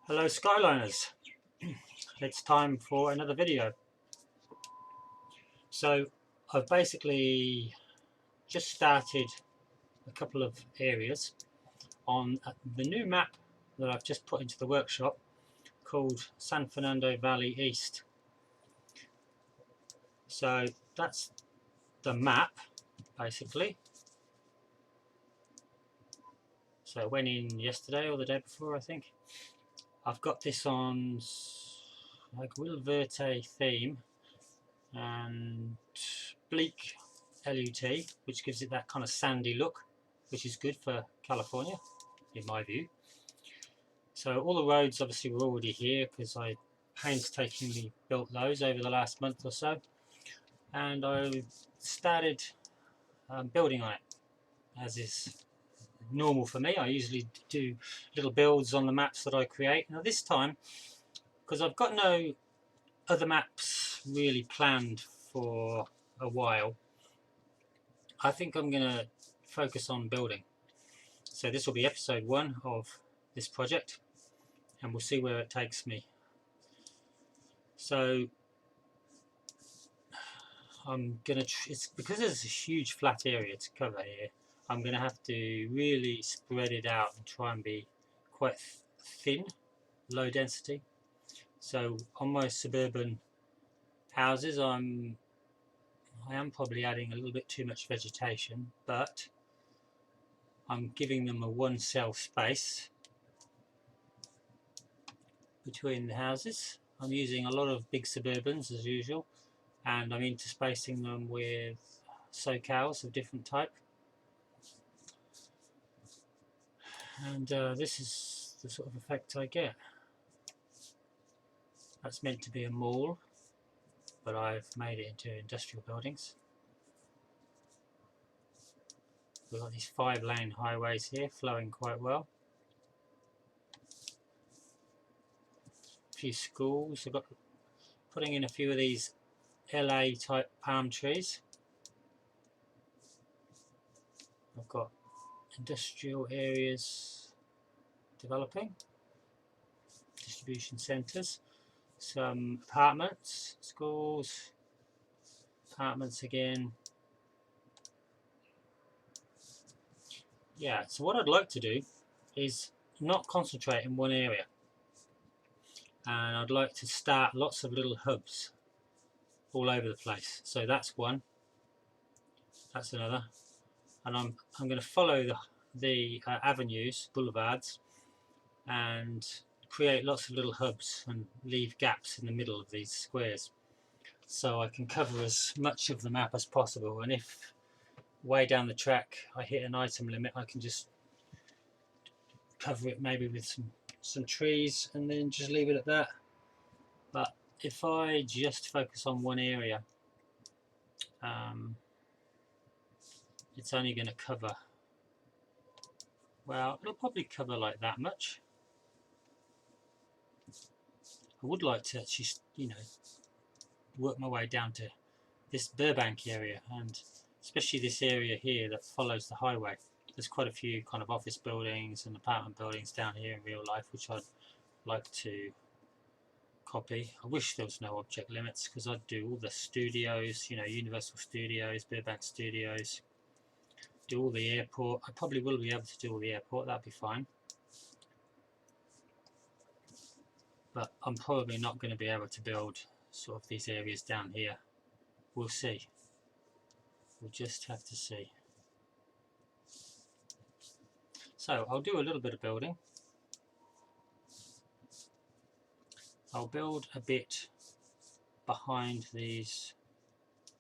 Hello Skyliners, it's time for another video. So I've basically just started a couple of areas on the new map that I've just put into the workshop called San Fernando Valley East. So that's the map basically. So I went in yesterday or the day before, I think. I've got this on like Will Verte theme and bleak LUT, which gives it that kind of sandy look, which is good for California in my view. So all the roads obviously were already here because I painstakingly built those over the last month or so, and I started building on it, as is normal for me. I usually do little builds on the maps that I create. Now this time, because I've got no other maps really planned for a while, I think I'm going to focus on building. So this will be episode 1 of this project, and we'll see where it takes me. So I'm going to, it's because there's a huge flat area to cover here, I'm going to have to really spread it out and try and be quite thin, low density. So on my suburban houses I am probably adding a little bit too much vegetation, but I'm giving them a one cell space between the houses. I'm using a lot of big Suburbans as usual, and I'm interspacing them with SoCals of different type. And this is the sort of effect I get. That's meant to be a mall, but I've made it into industrial buildings. We've got these 5-lane highways here flowing quite well. A few schools. I've got putting in a few of these LA type palm trees. I've got industrial areas developing, distribution centres, some apartments, schools, apartments again. Yeah, so what I'd like to do is not concentrate in one area, and I'd like to start lots of little hubs all over the place. So that's one, that's another, and I'm going to follow the avenues, boulevards, and create lots of little hubs and leave gaps in the middle of these squares, so I can cover as much of the map as possible. And if way down the track I hit an item limit, I can just cover it maybe with some trees and then just leave it at that. But if I just focus on one area, it's only going to cover, well, it'll probably cover like that much. I would like to actually, you know, work my way down to this Burbank area, and especially this area here that follows the highway. There's quite a few kind of office buildings and apartment buildings down here in real life, which I'd like to copy. I wish there was no object limits, because I'd do all the studios, you know, Universal Studios, Burbank Studios, do all the airport. I probably will be able to do all the airport, that'd be fine. But I'm probably not going to be able to build sort of these areas down here. We'll see. We'll just have to see. So I'll do a little bit of building. I'll build a bit behind these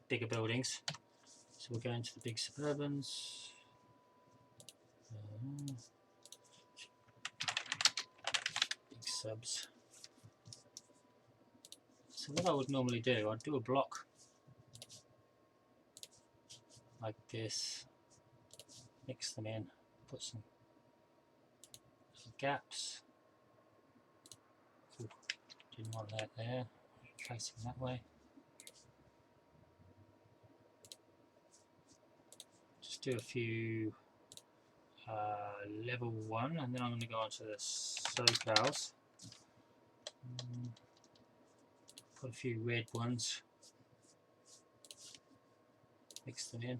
bigger buildings. So we'll go into the big Suburbans. Big subs. So what I would normally do, I'd do a block like this, mix them in, put some gaps. Ooh, didn't want that there, facing that way. Just do a few level 1, and then I'm going to go on to the SoCals. Put a few red ones, mix them in.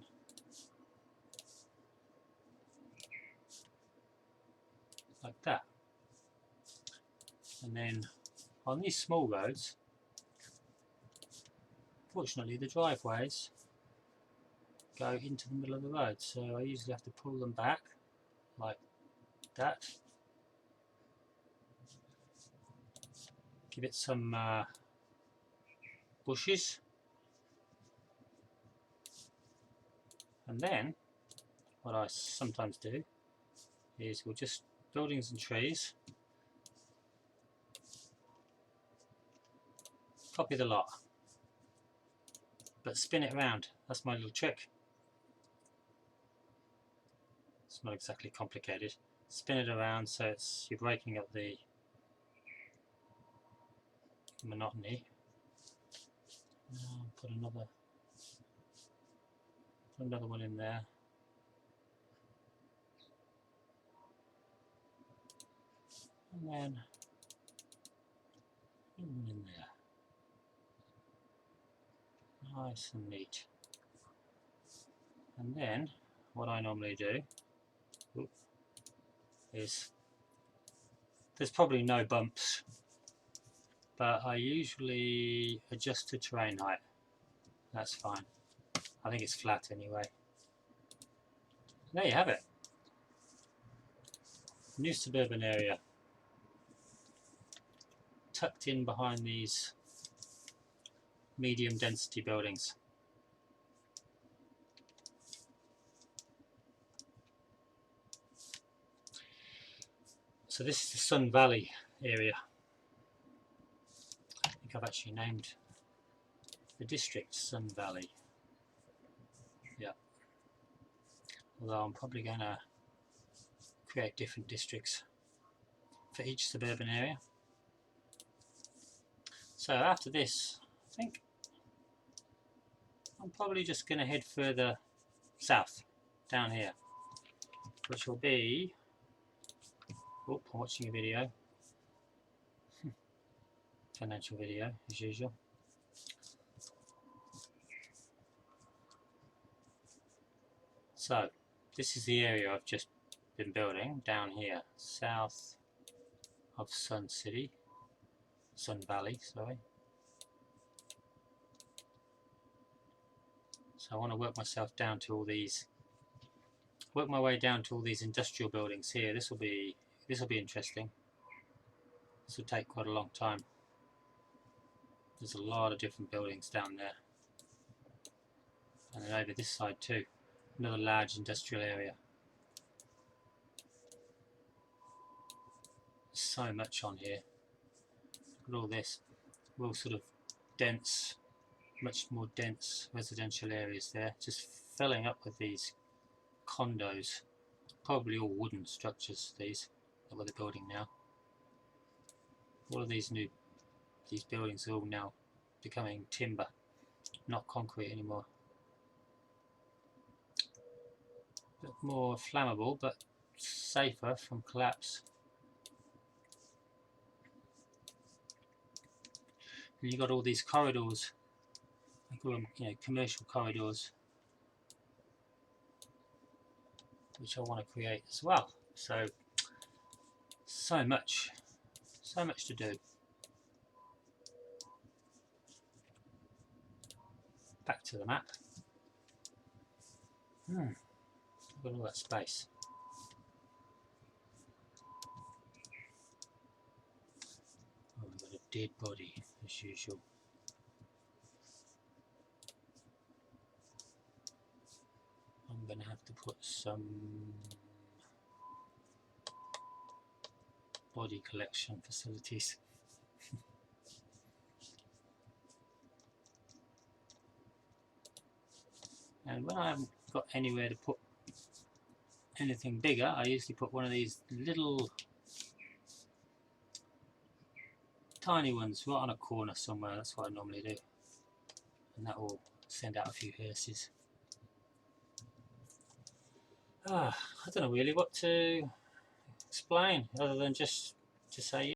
Like that. And then on these small roads, fortunately the driveways go into the middle of the road, so I usually have to pull them back like that. Give it some bushes, and then what I sometimes do is we'll just buildings and trees, copy the lot, but spin it around. That's my little trick. It's not exactly complicated. Spin it around so you're breaking up the monotony. Put another one in there. And then one in there. Nice and neat. And then what I normally do is, there's probably no bumps, but I usually adjust to terrain height. That's fine. I think it's flat anyway. There you have it. New suburban area, tucked in behind these medium density buildings. So this is the Sun Valley area. I think I've actually named the district Sun Valley. Yeah. Although I'm probably going to create different districts for each suburban area. So after this, I think I'm probably just going to head further south, down here, which will be, oh, I'm watching a video, financial video as usual. So this is the area I've just been building down here, south of Sun Valley, sorry. So I want to work myself down to all these, work my way down to all these industrial buildings here. This will be interesting. This will take quite a long time. There's a lot of different buildings down there, and then over this side too, another large industrial area. So much on here. Look at all this, all sort of dense, much more dense residential areas there, just filling up with these condos, probably all wooden structures. These are what they're building now. All of these buildings are all now becoming timber, not concrete anymore. A bit more flammable, but safer from collapse. And you've got all these corridors, I call them, commercial corridors, which I want to create as well. So much to do. Back to the map. Look at all that space. Oh, we've got a dead body as usual. I'm going to have to put some body collection facilities. And when I haven't got anywhere to put anything bigger, I usually put one of these little tiny ones right on a corner somewhere. That's what I normally do, and that will send out a few hearses. I don't know really what to explain other than just to say